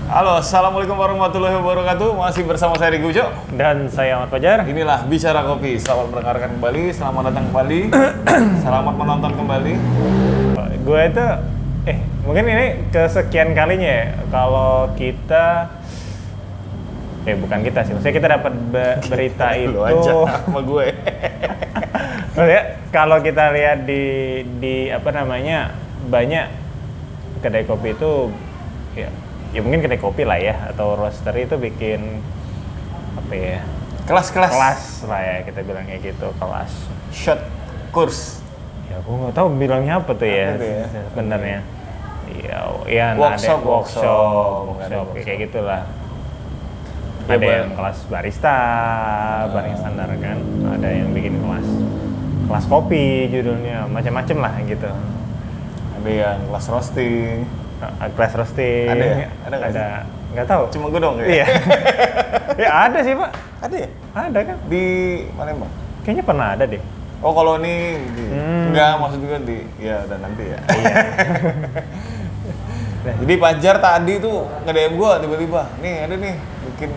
Halo, assalamualaikum warahmatullahi wabarakatuh. Masih bersama saya Riki Ujo Dan saya Ahmad Fajar. Inilah Bicara Kopi. Selamat mendengarkan kembali, selamat datang kembali, selamat menonton kembali. Gue itu, mungkin ini kesekian kalinya ya kalau kita, bukan kita sih, maksudnya kita dapat berita itu. Lu aja sama gue. Maksudnya kalau kita lihat di apa namanya, banyak kedai kopi itu ya mungkin kedai kopi lah ya, atau roastery itu bikin apa ya, Kelas lah ya, kita bilang kayak gitu, kelas short course. ya gue nggak tahu bilangnya apa tuh ya, sebenarnya ya workshop kayak gitulah. Ada yang kelas barista standar kan, ada yang bikin kelas kopi judulnya, macam-macam lah gitu. Ada yang kelas roasting. Kelas roasting. Ada ya? Ada. Nggak tahu. Cuma gue dong ya? Iya. Ya ada sih Pak. Ada ya? Ada kan? Di Palembang? Kayaknya pernah ada deh. Oh kalau ini enggak, maksud gue dan nanti ya. Iya. Jadi Fajar tadi tuh nge-DM gue tiba-tiba, nih ada nih bikin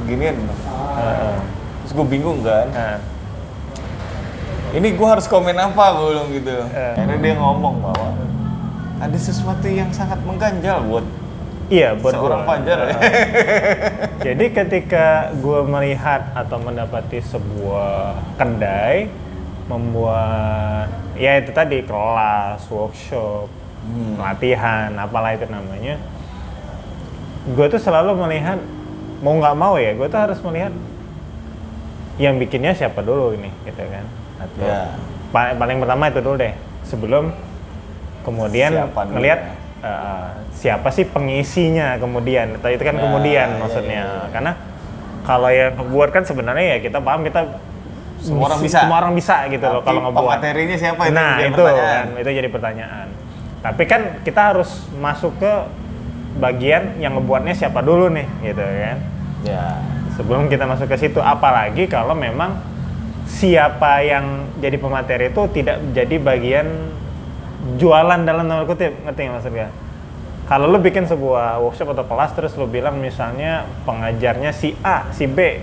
beginian. Terus gue bingung kan. Ini gue harus komen apa, gue bilang gitu. Akhirnya dia ngomong bahwa ada sesuatu yang sangat mengganjal buat seorang Fajar. Jadi ketika gue melihat atau mendapati sebuah kedai membuat ya itu tadi kelas, workshop, latihan, apalah itu namanya, gue tuh selalu melihat, mau nggak mau ya, gue tuh harus melihat yang bikinnya siapa dulu ini, gitu kan? Atau paling pertama itu dulu deh, sebelum kemudian ngelihat siapa sih pengisinya kemudian, atau itu kan kemudian maksudnya. Karena kalau yang ngebuat kan sebenarnya ya kita paham, kita semua orang bisa gitu loh kalau ngebuat. Materinya siapa itu? Nah itu kan, itu jadi pertanyaan. Tapi kan kita harus masuk ke bagian yang ngebuatnya siapa dulu nih, gitu kan? Ya. Sebelum kita masuk ke situ, apalagi kalau memang siapa yang jadi pemateri itu tidak jadi bagian jualan dalam tanda kutip, ngerti nggak maksudnya? Kalau lu bikin sebuah workshop atau kelas terus lu bilang misalnya pengajarnya si A, si B,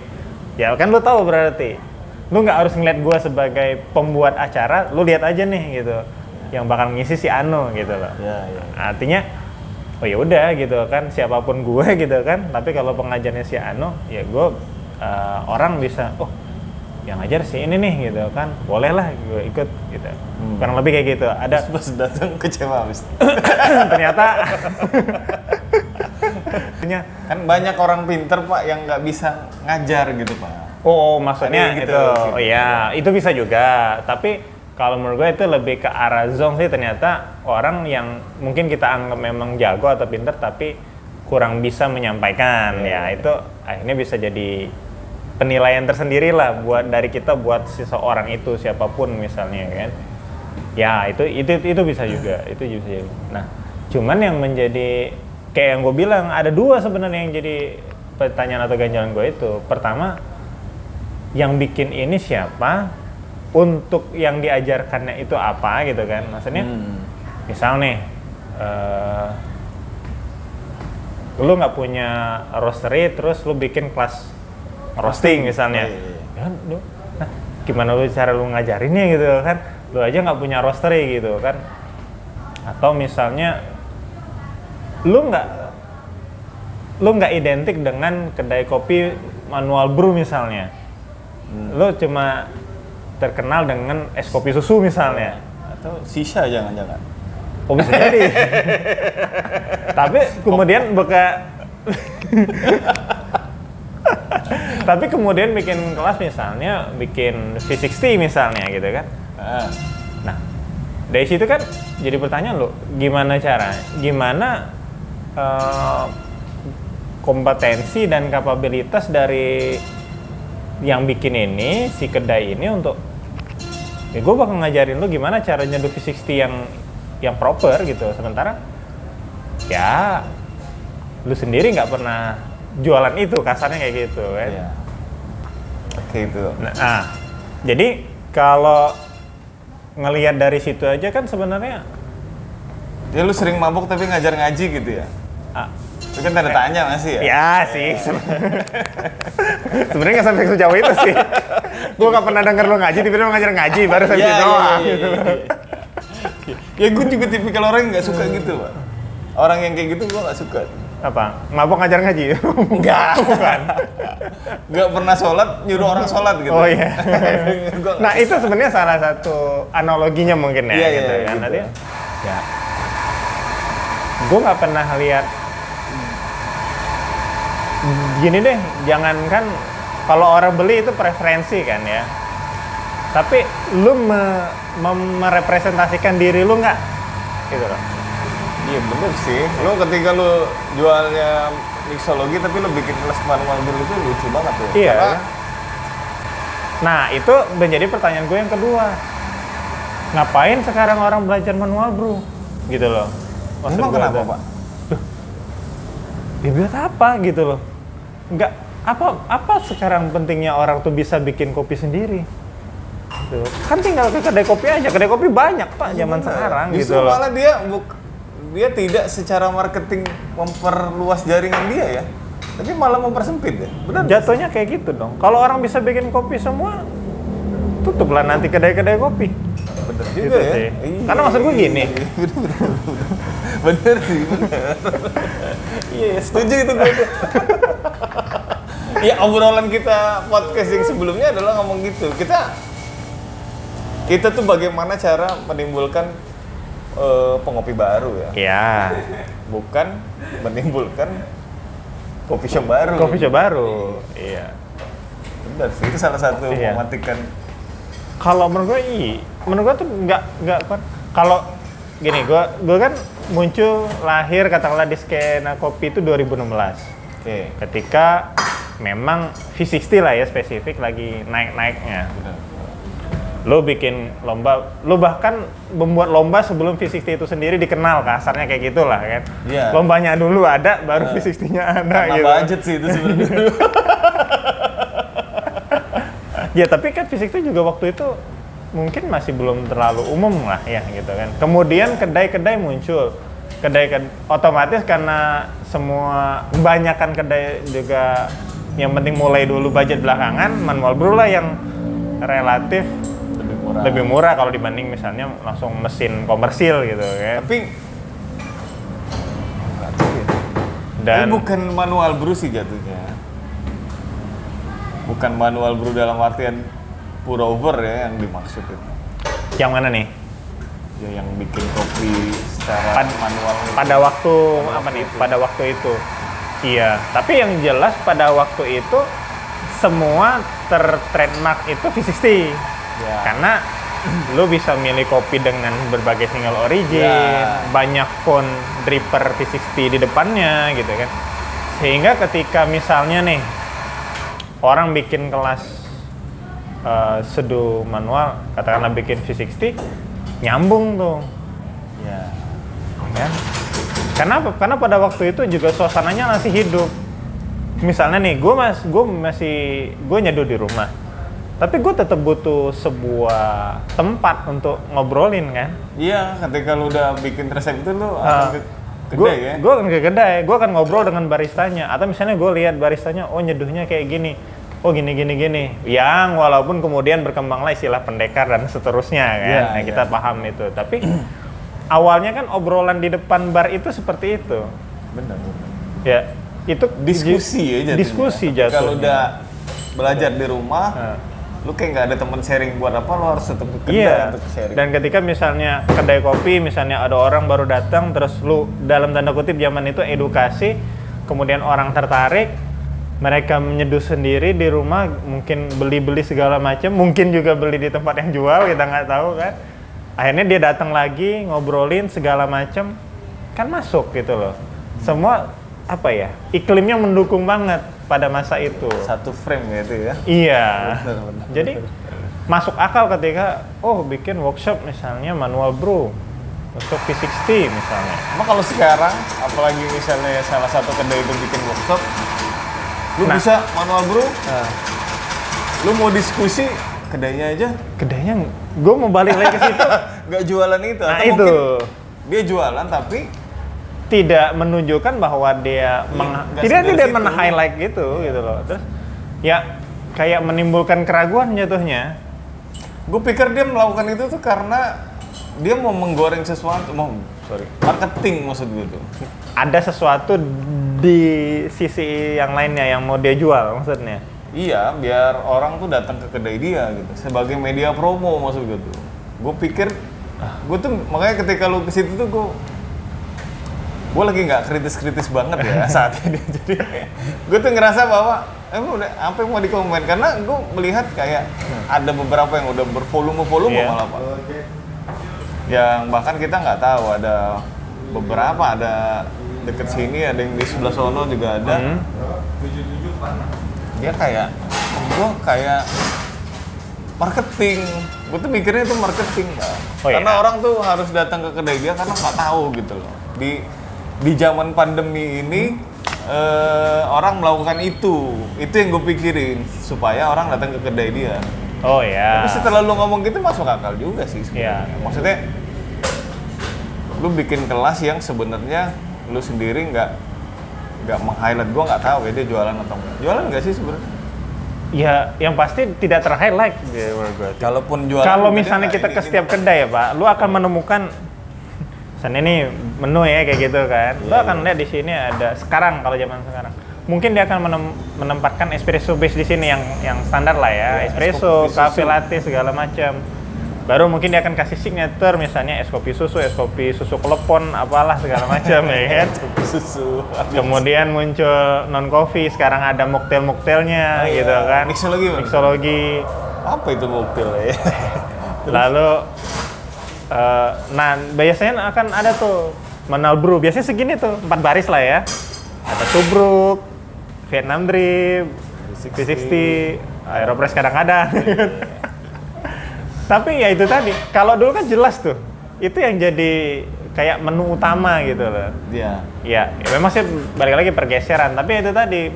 ya kan lu tahu berarti lu nggak harus ngeliat gua sebagai pembuat acara, lu lihat aja nih gitu, yang bakal ngisi si Ano gitu loh. Artinya, oh ya udah gitu kan, siapapun gue gitu kan. Tapi kalau pengajarnya si Ano, ya gue orang bisa, yang ngajar sih ini nih gitu kan, boleh lah gue ikut gitu. Kurang lebih kayak gitu. Ada pas datang kecewa habis. Ternyata kan banyak orang pinter Pak yang nggak bisa ngajar gitu Pak. Maksudnya gitu, itu bisa juga. Tapi kalau menurut gue itu lebih ke arah zong sih, ternyata orang yang mungkin kita anggap memang jago atau pinter tapi kurang bisa menyampaikan. Itu akhirnya bisa jadi penilaian tersendiri lah dari kita buat seseorang itu, siapapun misalnya kan. Ya itu bisa juga, itu bisa jadi. Nah, cuman yang menjadi kayak yang gue bilang, ada dua sebenarnya yang jadi pertanyaan atau ganjalan gue itu. Pertama, yang bikin ini siapa, untuk yang diajarkannya itu apa gitu kan. Maksudnya misal nih lu nggak punya roastery terus lu bikin kelas roasting misalnya, kan gimana lu cara lu ngajarinnya gitu kan, lu aja nggak punya roastery gitu kan. Atau misalnya lu nggak identik dengan kedai kopi manual brew misalnya, lu cuma terkenal dengan es kopi susu misalnya, atau sisa jangan-jangan. Bisa jadi. Tapi kemudian tapi kemudian bikin kelas misalnya, bikin V60 misalnya gitu kan. Nah, dari situ kan jadi pertanyaan lo, gimana kompetensi dan kapabilitas dari yang bikin ini, si kedai ini untuk gue bakal ngajarin lu gimana cara nyeduh V60 yang proper gitu. Sementara ya lu sendiri nggak pernah jualan itu, kasarnya kayak gitu kan. Gitu. Nah, jadi kalau ngelihat dari situ aja kan sebenarnya ya lu sering mabuk tapi ngajar ngaji gitu ya? Itu kan tanda tanya masih ya? Ya sih. Sebenarnya nggak sampai sejauh itu sih. Gue nggak pernah denger lo ngaji, tiba-tiba lo ngajar ngaji, baru sampai Iya, doang. iya. Ya gue juga tipikal orang yang nggak suka gitu, Pak. Orang yang kayak gitu gue nggak suka. Apa? Mabok ngajar ngaji? Enggak. Bukan. Nggak pernah sholat, nyuruh orang sholat gitu. Oh iya. Nah itu sebenarnya salah satu analoginya mungkin ya, iya, gitu iya, kan. gitu. Tadi, ya. Gue nggak pernah lihat. Gini deh, jangankan kalau orang beli itu preferensi kan ya. Tapi lu merepresentasikan diri lu nggak? Gitu loh. Iya bener sih. Lo ketika lo jualnya mixologi tapi lo bikin kelas manual brew itu lucu banget tuh. Iya. Karena, nah itu menjadi pertanyaan gue yang kedua. Ngapain sekarang orang belajar manual brew? Gitu loh. emang kenapa Pak? Ya buat apa gitu loh? Nggak, apa sekarang pentingnya orang tuh bisa bikin kopi sendiri? Gitu. Kan tinggal ke kedai kopi aja, kedai kopi banyak Pak zaman sekarang Justru gitu loh. malah dia tidak secara marketing memperluas jaringan dia ya, tapi malah mempersempit ya. Benar. Jatuhnya kayak gitu dong. Kalau orang bisa bikin kopi semua, tutuplah nanti kedai-kedai kopi. Bener juga Gitu ya. sih. Iya, Karena maksud gue gini. Bener sih, bener. Iya, setuju itu gue. Ya obrolan kita podcast yang sebelumnya adalah ngomong gitu. Kita tuh bagaimana cara menimbulkan pengopi baru ya. Iya. Bukan menimbulkan coffee shop baru. Coffee shop baru. Iya. Benar sih, itu salah satu Iya. mematikan. Kalau menurut gue tuh nggak kalau gini, gue kan muncul lahir katakanlah di skena kopi itu 2016. Oke. Ketika memang V60 lah ya spesifik lagi naik-naiknya. Benar. Lo bikin lomba, lo bahkan membuat lomba sebelum V60 itu sendiri dikenal, kasarnya kayak gitulah kan. Iya. Lombanya dulu ada, baru V60-nya ada Karena gitu. budget sih itu sebenarnya. Ya tapi kan V60 juga waktu itu mungkin masih belum terlalu umum lah ya gitu kan. Kemudian kedai-kedai muncul. Otomatis karena semua kebanyakan kedai juga yang penting mulai dulu budget belakangan, manual brew lah yang relatif lebih murah kalau dibanding misalnya langsung mesin komersil gitu kan. Tapi nggak tahu ya. Dan Ini bukan manual brew sih jatuhnya. Bukan manual brew dalam artian pour over ya yang dimaksud itu. yang mana nih? Ya yang bikin kopi secara manual. Pada waktu apa nih? Pada waktu itu. Iya, tapi yang jelas pada waktu itu semua tertrademark itu V60. Ya. Karena lo bisa milih kopi dengan berbagai single origin, Ya. banyak font dripper V60 di depannya gitu kan. Sehingga ketika misalnya nih orang bikin kelas seduh manual, katakanlah bikin V60, nyambung tuh. Ya. Kan? Kenapa? Karena pada waktu itu juga suasananya masih hidup. Misalnya nih, gue nyeduh di rumah, tapi gue tetap butuh sebuah tempat untuk ngobrolin kan. Iya, ketika lu udah bikin resep itu lu akan ke kedai ya. Gue akan ke kedai, gue akan ngobrol dengan baristanya. Atau misalnya gue lihat baristanya, oh nyeduhnya kayak gini, oh gini. Yang walaupun kemudian berkembanglah istilah pendekar dan seterusnya kan. Iya, Nah, kita paham itu. Tapi awalnya kan obrolan di depan bar itu seperti itu. Benar. Ya, itu Diskusi ya jatuhnya. Diskusi jatuhnya. Kalau udah belajar di rumah, lu kayak nggak ada teman sharing buat apa, lu harus tetap ke kedai untuk sharing. Dan ketika misalnya kedai kopi, misalnya ada orang baru datang, terus lu dalam tanda kutip zaman itu edukasi, kemudian orang tertarik, mereka menyeduh sendiri di rumah, mungkin beli segala macam, mungkin juga beli di tempat yang jual, kita nggak tahu kan. Akhirnya dia datang lagi, ngobrolin segala macam, kan masuk gitu loh. Semua apa ya, iklimnya mendukung banget pada masa itu. Satu frame gitu ya. Iya. Benar. Jadi masuk akal ketika bikin workshop misalnya manual brew untuk V60 misalnya. Emang kalau sekarang, apalagi misalnya salah satu kedai itu bikin workshop, lu bisa manual brew, lu mau diskusi, kedainya aja. Kedainya, gue mau balik lagi ke situ. Nggak jualan itu. Nah Atau itu. mungkin dia jualan tapi tidak menunjukkan bahwa dia tidak men-highlight gitu loh. Terus ya kayak menimbulkan keraguan jatuhnya. Gue pikir dia melakukan itu tuh karena dia mau menggoreng sesuatu, marketing maksud gue tuh. Ada sesuatu di sisi yang lainnya yang mau dia jual maksudnya. Iya, biar orang tuh datang ke kedai dia gitu, sebagai media promo maksud gue tuh. Gue pikir, gue tuh makanya ketika lu ke situ tuh gue lagi nggak kritis-kritis banget ya saat ini. Jadi gue tuh ngerasa bahwa udah apa yang mau dikomen, karena gue melihat kayak ada beberapa yang udah bervolume-volume malah Pak. Yang bahkan kita nggak tahu, ada beberapa, ada deket sini, ada yang di sebelah sono juga ada. Dia kayak marketing. Gue tuh mikirnya itu marketing, Pak. Karena orang tuh harus datang ke kedai dia karena nggak tahu gitu loh. Di zaman pandemi ini orang melakukan itu yang gue pikirin, supaya orang datang ke kedai dia. Oh ya. Tapi setelah lu ngomong gitu masuk akal juga sih sebenarnya. Maksudnya lu bikin kelas yang sebenarnya lu sendiri nggak meng-highlight. Gua nggak tahu ya dia jualan atau enggak. Jualan nggak sih sebenarnya? Ya, yang pasti tidak ter-highlight gitu menurut gue. Kalaupun jualan, kalau misalnya kita ke setiap kedai ya Pak, lu akan menemukan misalnya ini menu ya kayak gitu kan. Lu akan lihat di sini ada sekarang, kalau zaman sekarang. Mungkin dia akan menempatkan espresso base di sini yang standar lah ya, espresso, cafe latte segala macam. Baru mungkin dia akan kasih signature, misalnya es kopi susu klepon, apalah segala macam ya kan. Susu. Kemudian muncul non coffee, sekarang ada mocktailnya gitu kan. Mixologi. Apa itu mocktail ya? Lalu nah biasanya akan ada tuh manual brew, biasanya segini tuh 4 baris lah ya. Ada tubruk, Vietnam drip, 360, Aeropress kadang-kadang. Tapi ya itu tadi, kalau dulu kan jelas tuh, itu yang jadi kayak menu utama gitu loh. Iya. Ya memang sih balik lagi pergeseran, tapi itu tadi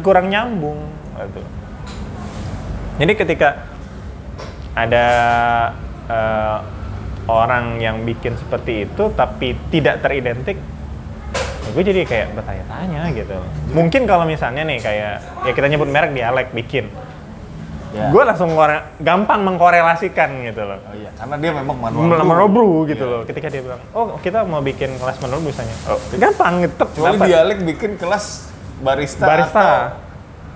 kurang nyambung gitu. Jadi ketika ada orang yang bikin seperti itu tapi tidak teridentik, gue jadi kayak bertanya-tanya gitu. Mungkin kalau misalnya nih kayak ya kita nyebut merek Dialek bikin, gue langsung gampang mengkorelasikan gitu loh. Oh iya, karena dia memang manual brew gitu loh. Ketika dia bilang, oh kita mau bikin kelas manual misalnya, gampang gitu. Kecuali Dialek bikin kelas barista. Atau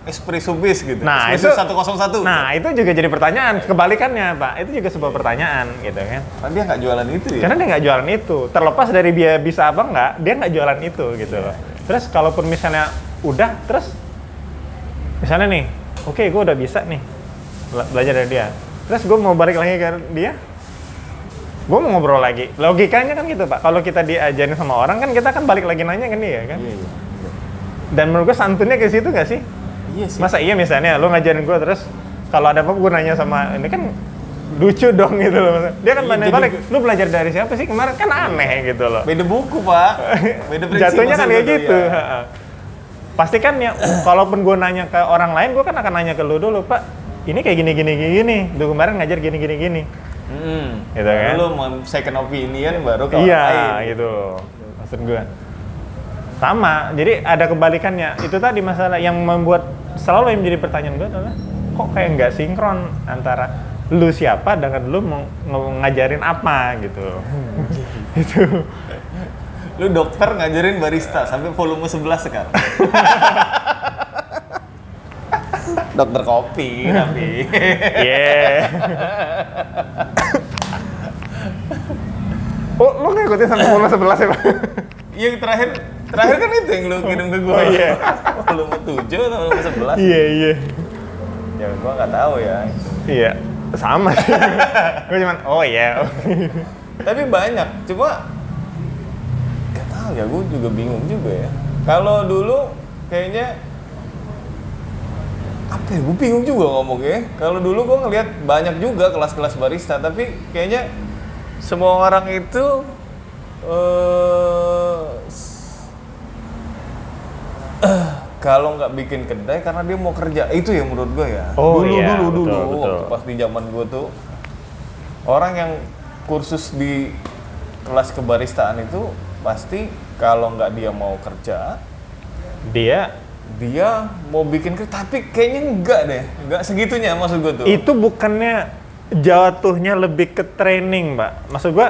espresso base gitu. Nah, espresso itu 101. Nah, itu juga jadi pertanyaan. Kebalikannya, Pak. Itu juga sebuah pertanyaan gitu kan. Karena dia nggak jualan itu ya? Karena dia nggak jualan itu. Terlepas dari dia bisa apa nggak, dia nggak jualan itu gitu loh. Terus kalaupun misalnya udah, terus misalnya nih, oke, gue udah bisa nih belajar dari dia. Terus gue mau balik lagi ke dia, gue mau ngobrol lagi. Logikanya kan gitu, Pak. Kalau kita diajarin sama orang kan kita kan balik lagi nanya kan dia kan. Iya. Dan menurut gue santunnya ke situ nggak sih? Iya sih. Masa iya misalnya lu ngajarin gue terus kalau ada apa gue nanya sama ini kan lucu dong gitu loh. Dia kan tanya balik, lu belajar dari siapa sih kemarin, kan aneh gitu loh. Beda buku Pak, beda prinsip. Jatuhnya kan kayak gitu. Ya. Pasti kan ya, kalaupun gue nanya ke orang lain, gue kan akan nanya ke lu dulu, Pak. Ini kayak gini. Lu kemarin ngajar gini. Gitu kan. Lu mau second opinion baru ke orang lain. Iya gitu. Maksud gue. Sama, jadi ada kebalikannya. Itu tadi masalah yang membuat selalu yang menjadi pertanyaan gue adalah kok kayak nggak sinkron antara lu siapa dengan lu mau ngajarin apa gitu. Itu. Lu dokter ngajarin barista sampai volume 11 sekarang. Dokter kopi tapi. Yeah. Oh, lu ngikutin sampai volume 11 ya, Pak? Yang terakhir kan itu yang lu kirim ke gua. Oh iya. Volume 7 atau volume 11? Iya. Ya gua nggak tahu ya. Iya, sama sih. Gua cuman oh iya. Tapi banyak, cuma nggak tahu ya, gua juga bingung juga ya. Kalau dulu kayaknya apa ya, gua bingung juga ngomongnya. Kalau dulu gua ngelihat banyak juga kelas-kelas barista, tapi kayaknya semua orang itu kalau nggak bikin kedai karena dia mau kerja, itu ya menurut gue ya. Dulu betul. Waktu pas di zaman gue tuh orang yang kursus di kelas kebaristaan itu pasti kalau nggak dia mau kerja, dia mau bikin tapi kayaknya enggak deh, enggak segitunya maksud gue tuh. Itu bukannya jatuhnya lebih ke training, Mbak. Maksud gue,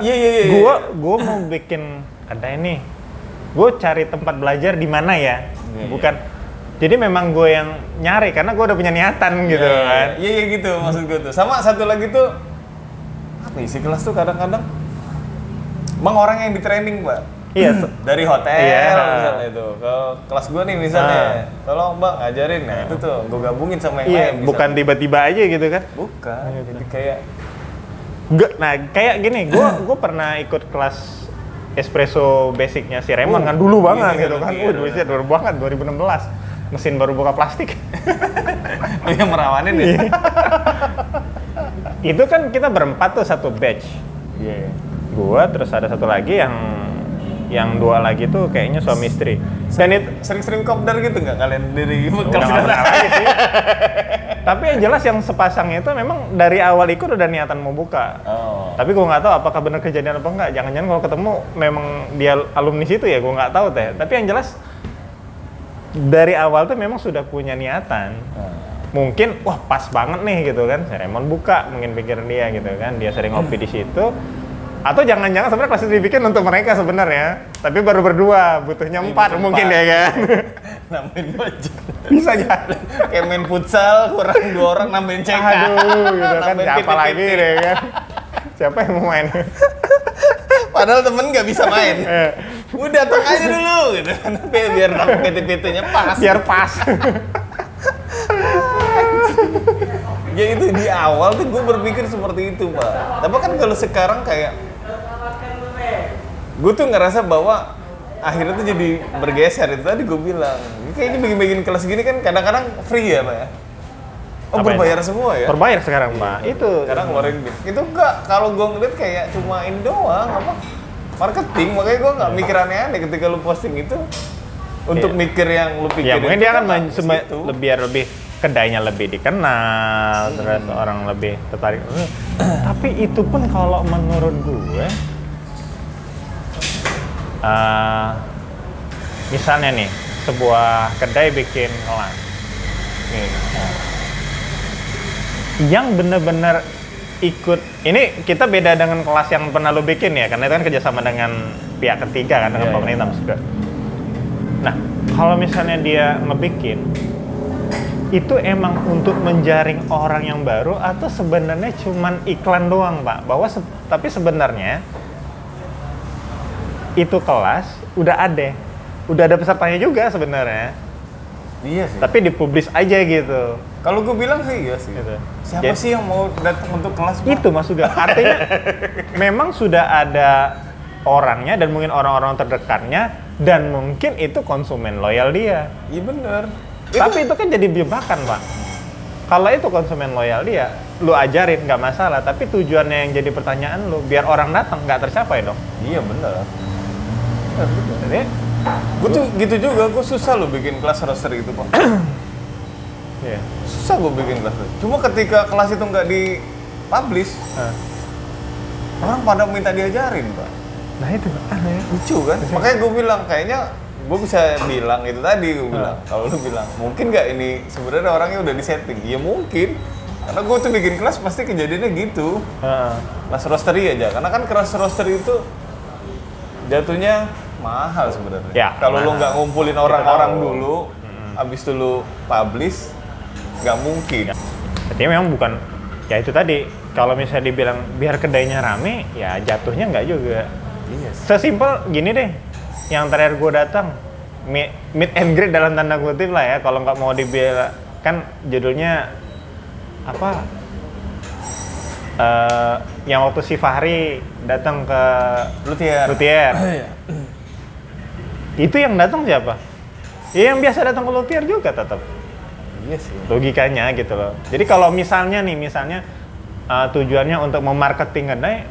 gue mau bikin ada ini, gue cari tempat belajar di mana ya, bukan. Jadi memang gue yang nyari karena gue udah punya niatan gitu kan. Iya gitu maksud gue tuh. Sama satu lagi tuh, apa isi kelas tuh kadang-kadang, emang orang yang di training, Mbak. Iya, dari hotel misalnya itu ke kelas gue nih misalnya, tolong Mbak ngajarin, nah itu tuh gue gabungin sama yang lain. Bukan tiba-tiba aja gitu kan? Bukan, jadi kayak kayak gini, gue pernah ikut kelas espresso basicnya si Raymond kan dulu banget gitu kan. Dulu banget 2016, mesin baru buka plastik. Lu yang merawanin ya? Itu kan kita berempat tuh satu batch. Gue terus ada satu lagi yang dua lagi tuh kayaknya suami istri. Dan itu sering-sering kopdar gitu nggak kalian dari kelas lagi sih. Tapi yang jelas yang sepasang itu memang dari awal ikut udah niatan mau buka. Tapi gue nggak tahu apakah benar kejadian apa enggak. Jangan-jangan kalau ketemu memang dia alumni situ ya, gue nggak tahu teh. Tapi yang jelas dari awal tuh memang sudah punya niatan. Mungkin wah pas banget nih gitu kan. Raymond buka, mungkin pikiran dia gitu kan. Dia sering ngopi di situ. Atau jangan-jangan sebenarnya kelas itu dibikin untuk mereka sebenarnya, tapi baru berdua, butuhnya 4 mungkin ya kan? Nambahin budget. Bisa jadi. Kayak main futsal, kurang 2 orang nambahin CK. Aduh, gitu kan, siapa lagi deh kan? Siapa yang mau main? Padahal temen nggak bisa main. Udah datang aja dulu gitu kan, biar dapat PT-PT-nya pas. Biar pas. Ya itu di awal tuh gue berpikir seperti itu, Pak. Tapi kan kalau sekarang kayak gue tuh ngerasa bahwa akhirnya tuh jadi bergeser. Itu tadi gue bilang kayaknya bikin kelas gini kan kadang-kadang free ya, Pak ya? Oh, berbayar semua ya? Berbayar sekarang, Pak. Itu sekarang ngeluarin duit. Itu enggak, kalau gue ngeliat kayak cuma ini doang, apa? Marketing, makanya gue nggak mikir aneh-aneh ketika lu posting itu untuk mikir yang lu pikirin. Ya mungkin dia akan lebih kedainya lebih dikenal, terus orang lebih tertarik. Tapi itu pun kalau menurut gue, misalnya nih, sebuah kedai bikin kelas, yang benar-benar ikut, ini kita beda dengan kelas yang pernah lo bikin ya, karena itu kan kerjasama dengan pihak ketiga kan, dengan pemerintah maksudnya. Nah, kalau misalnya dia ngebikin, itu emang untuk menjaring orang yang baru atau sebenarnya cuman iklan doang, Pak? Tapi sebenarnya itu kelas udah ada pesertanya juga sebenarnya. Iya sih. Tapi dipublish aja gitu. Kalau gue bilang sih iya sih. Gitu. Siapa sih yang mau datang untuk kelas? Pak? Itu maksudnya. Artinya memang sudah ada orangnya dan mungkin orang-orang terdekatnya dan mungkin itu konsumen loyal dia. Iya bener. Tapi itu kan jadi jebakan, Pak. Kalau itu konsumen loyal dia, lu ajarin nggak masalah. Tapi tujuannya yang jadi pertanyaan lu, biar orang datang nggak tercapai dong. Iya bener. Jadi, gue tuh gitu juga. Gue susah lo bikin kelas roaster itu, Pak. Iya. Susah gue bikin kelas roaster. Cuma ketika kelas itu nggak di-publish, orang pada minta diajarin, Pak. Nah itu aneh. Lucu kan? Makanya gue bilang kayaknya gue bisa bilang itu tadi, gue bilang kalau lu bilang mungkin nggak ini sebenarnya orangnya udah disetting. Ya mungkin, karena gue tuh bikin kelas pasti kejadiannya gitu. Kelas roastery aja, karena kan kelas roastery itu jatuhnya mahal sebenarnya. Ya, kalau lu nggak ngumpulin orang-orang dulu, abis itu lu publish, nggak mungkin. Jadi memang bukan, ya itu tadi, kalau misalnya dibilang biar kedainya rame, ya jatuhnya nggak juga. Iya. Sesimpel gini deh, yang terakhir gue datang, meet and greet dalam tanda kutip lah ya, kalau nggak mau dibilang, kan judulnya apa? Yang waktu si Fahri datang ke Luthier. Itu yang datang siapa? Ya yang biasa datang ke Luthier juga tetap. Iya sih. Logikanya gitu loh. Jadi kalau misalnya tujuannya untuk memarketing kedai,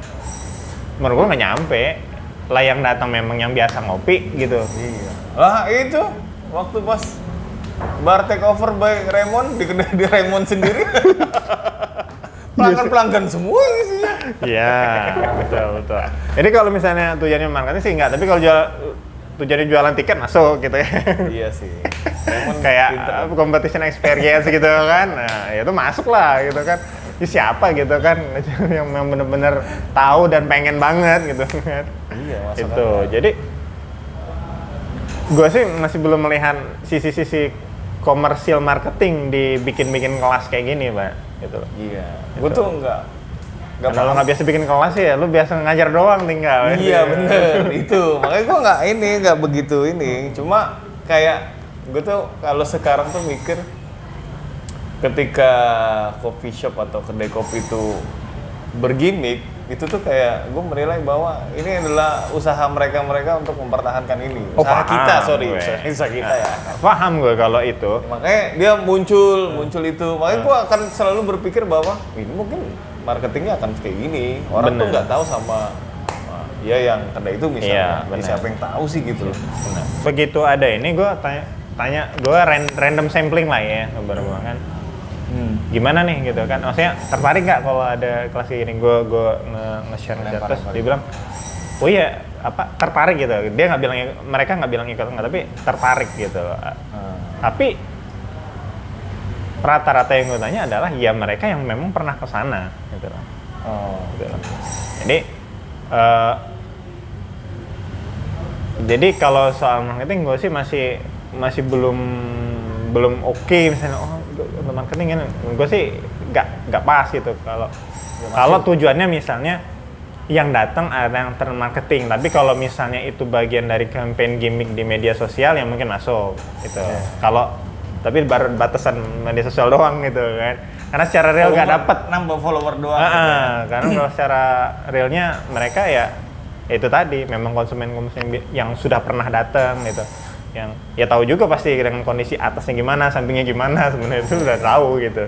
menurut gue nggak nyampe. Lah yang datang memang yang biasa ngopi gitu. Iya. Lah itu waktu pas bar take over by Raymond di kedai di Raymond sendiri. Pelanggan semua isinya. Iya, betul. Jadi kalau misalnya tujuannya marketing sih enggak, tapi kalau jual tujuannya jualan tiket masuk gitu ya. Iya sih. Emang Kayak pinter. competition experience gitu kan. Nah, ya itu masuk lah gitu kan. Ini siapa gitu kan yang bener-bener tahu dan pengen banget gitu kan. Iya, masuk Itu. akal. Jadi gue sih masih belum melihat sisi-sisi komersial marketing dibikin-bikin kelas kayak gini, Pak. Gitu loh. Iya. Gue tuh nggak Karena lo nggak biasa bikin kelas ya, lo biasa ngajar doang tinggal. Iya bener, itu makanya gue nggak begitu ini, cuma kayak gue tuh kalau sekarang tuh mikir ketika coffee shop atau kedai kopi itu bergimmick, itu tuh kayak gue menilai bahwa ini adalah usaha mereka untuk mempertahankan ini, usaha kita, usaha kita ya. Paham gue kalau itu. Makanya dia muncul itu, makanya gue akan selalu berpikir bahwa ini mungkin marketingnya akan kayak gini, orang tuh nggak tahu sama ya yang kedai itu misalnya, siapa yang tahu sih gitu loh. Begitu ada ini gue tanya gue random sampling lah ya beberapa kan. Gimana nih gitu kan, maksudnya tertarik nggak kalau ada kelas kayak gini, gue nge-share terus dia bilang oh iya apa tertarik gitu, dia nggak bilang, mereka nggak bilang ikut nggak, tapi tertarik gitu. Tapi rata-rata yang gue tanya adalah ya mereka yang memang pernah ke sana gitu loh. Gitu. Jadi kalau soal marketing gue sih masih belum oke misalnya untuk marketing kan gue sih nggak pas gitu kalau tujuannya misalnya yang datang ada yang termarketing, tapi kalau misalnya itu bagian dari campaign gimmick di media sosial yang mungkin masuk gitu. Kalau tapi baru batasan media sosial doang gitu kan, karena secara real nggak dapet nambah follower doang. Karena kalau secara realnya mereka ya itu tadi memang konsumen yang sudah pernah datang gitu, yang ya tahu juga pasti dengan kondisi atasnya gimana, sampingnya gimana, sebenarnya itu udah tahu gitu.